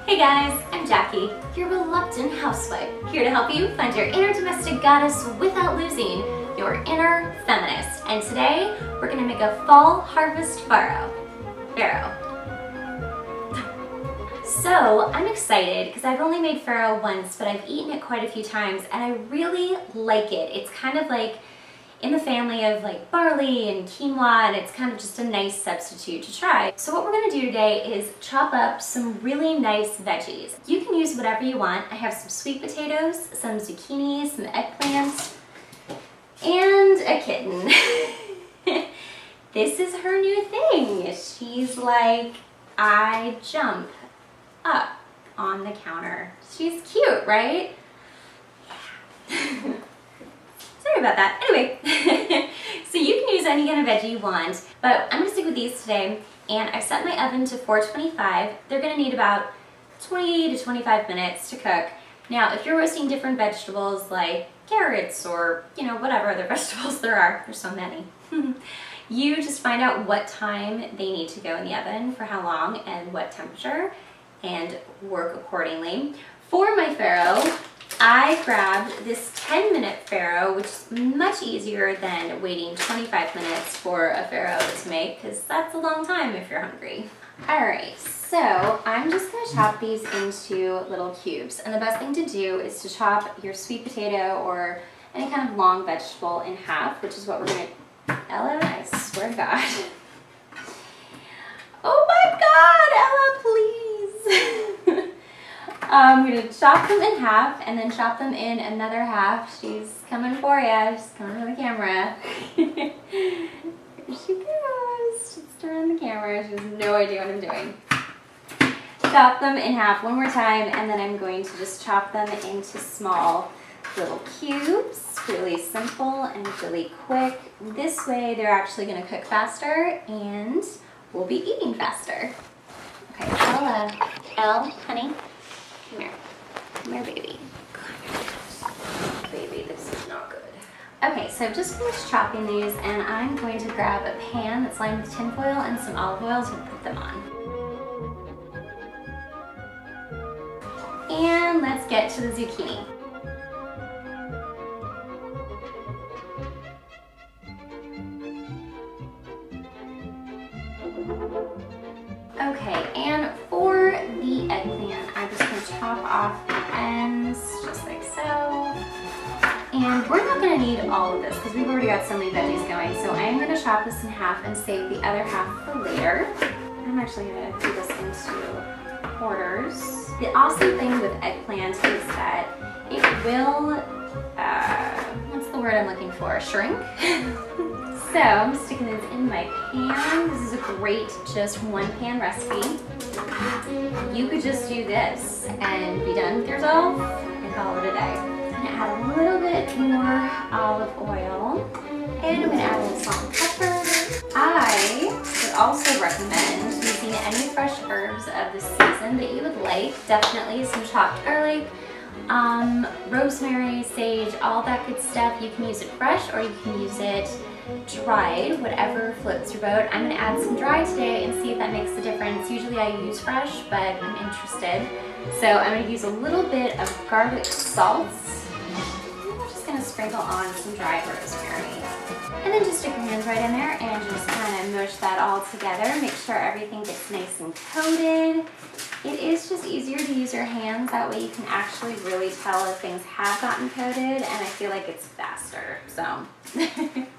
Hey guys, I'm Jackie, your reluctant housewife, here to help you find your inner domestic goddess without losing your inner feminist. And today, we're gonna make a fall harvest farro. So, I'm excited because I've only made farro once, but I've eaten it quite a few times and I really like it. It's kind of like in the family of like barley and quinoa, and it's kind of just a nice substitute to try. So what we're gonna do today is chop up some really nice veggies. You can use whatever you want. I have some sweet potatoes, some zucchini, some eggplants, and a kitten. This is her new thing. She's like, I jump up on the counter. She's cute, right? Yeah. Sorry about that. Anyway, so you can use any kind of veggie you want, but I'm gonna stick with these today, and I've set my oven to 425. They're gonna need about 20 to 25 minutes to cook. Now, if you're roasting different vegetables like carrots or, you know, whatever other vegetables there are, there's so many, you just find out what time they need to go in the oven, for how long, and what temperature, and work accordingly. For my farro, I grabbed this 10-minute farro, which is much easier than waiting 25 minutes for a farro to make, because that's a long time if you're hungry. Alright, so I'm just going to chop these into little cubes, and the best thing to do is to chop your sweet potato or any kind of long vegetable in half, which is what we're going to... Ella, I swear to God. Oh my God, Ella, please! I'm going to chop them in half and then chop them in another half. She's coming for you. She's coming for the camera. Here she goes. She's turning the camera. She has no idea what I'm doing. Chop them in half one more time, and then I'm going to just chop them into small little cubes. Really simple and really quick. This way they're actually going to cook faster and we'll be eating faster. Okay, Elle, honey. Come here. Come here, baby. Baby, this is not good. Okay, so I've just finished chopping these, and I'm going to grab a pan that's lined with tinfoil and some olive oil to put them on. And let's get to the zucchini. Okay, and for the eggplant, I'm just going to chop off the ends, just like so. And we're not going to need all of this because we've already got so many veggies going, so I am going to chop this in half and save the other half for later. I'm actually going to do this into quarters. The awesome thing with eggplant is that it will, what's the word I'm looking for, shrink? So I'm sticking this in my pan. This is a great just one pan recipe. You could just do this and be done with yourself and call it a day. I'm gonna add a little bit more olive oil, and I'm gonna add a little salt and pepper. I would also recommend using any fresh herbs of the season that you would like. Definitely some chopped garlic, rosemary, sage, all that good stuff. You can use it fresh or you can use it dried, whatever floats your boat. I'm going to add some dry today and see if that makes a difference. Usually I use fresh, but I'm interested. So I'm going to use a little bit of garlic salt. I'm just going to sprinkle on some dried rosemary. And then just stick your hands right in there and just kind of mush that all together. Make sure everything gets nice and coated. It is just easier to use your hands. That way you can actually really tell if things have gotten coated, and I feel like it's faster. So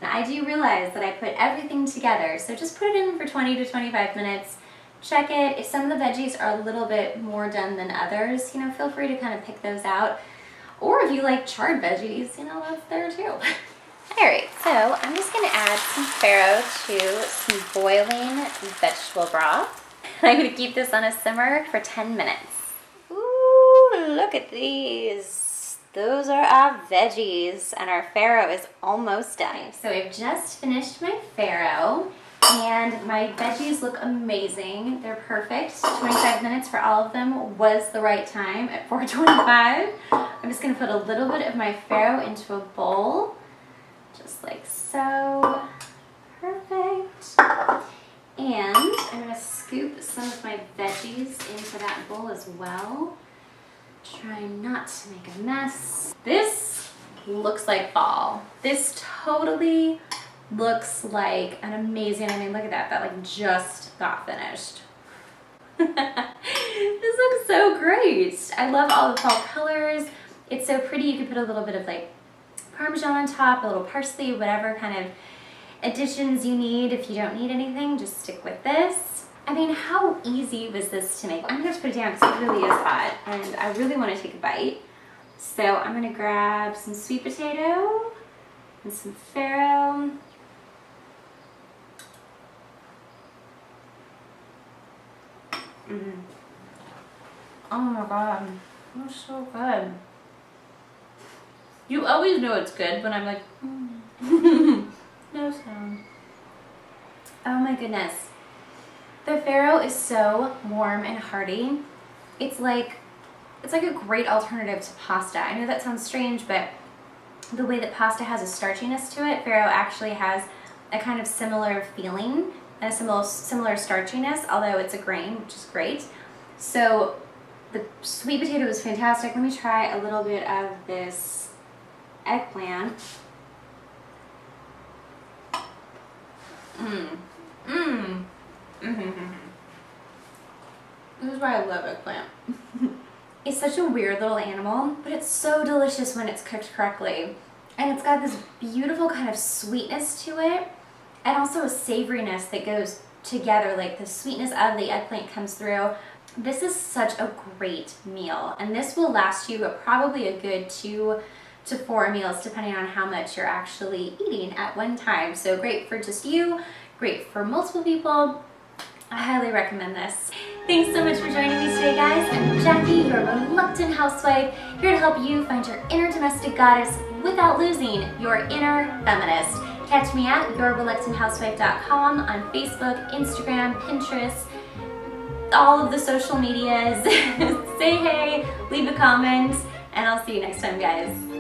I do realize that I put everything together. So just put it in for 20 to 25 minutes. Check it. If some of the veggies are a little bit more done than others, you know, feel free to kind of pick those out. Or if you like charred veggies, you know, that's there too. Alright, so I'm just going to add some farro to some boiling vegetable broth. I'm going to keep this on a simmer for 10 minutes. Ooh, look at these. Those are our veggies, and our farro is almost done. So I've just finished my farro, and my veggies look amazing. They're perfect. 25 minutes for all of them was the right time at 4:25. I'm just going to put a little bit of my farro into a bowl. Just like so. Perfect. And I'm going to scoop some of my my veggies into that bowl as well. Try not to make a mess. This looks like fall. This totally looks like an amazing, I mean, look at that, that like just got finished. This looks so great. I love all the fall colors. It's so pretty. You could put a little bit of like Parmesan on top, a little parsley, whatever kind of additions you need. If you don't need anything, just stick with this. I mean, how easy was this to make? I'm gonna have to put it down because it really is hot and I really want to take a bite. So I'm gonna grab some sweet potato and some farro. Oh my god, that's so good. You always know it's good when I'm like, no sound. Oh my goodness. The farro is so warm and hearty. It's like a great alternative to pasta. I know that sounds strange, but the way that pasta has a starchiness to it, farro actually has a kind of similar feeling, a similar starchiness, although it's a grain, which is great. So the sweet potato is fantastic. Let me try a little bit of this eggplant. This is why I love eggplant. It's such a weird little animal, but it's so delicious when it's cooked correctly. And it's got this beautiful kind of sweetness to it, and also a savoriness that goes together, like the sweetness of the eggplant comes through. This is such a great meal, and this will last you probably a good 2 to 4 meals depending on how much you're actually eating at one time. So great for just you, great for multiple people. I highly recommend this. Thanks so much for joining me today, guys. I'm Jackie, your reluctant housewife, here to help you find your inner domestic goddess without losing your inner feminist. Catch me at yourreluctanthousewife.com on Facebook, Instagram, Pinterest, all of the social medias. Say hey, leave a comment, and I'll see you next time, guys.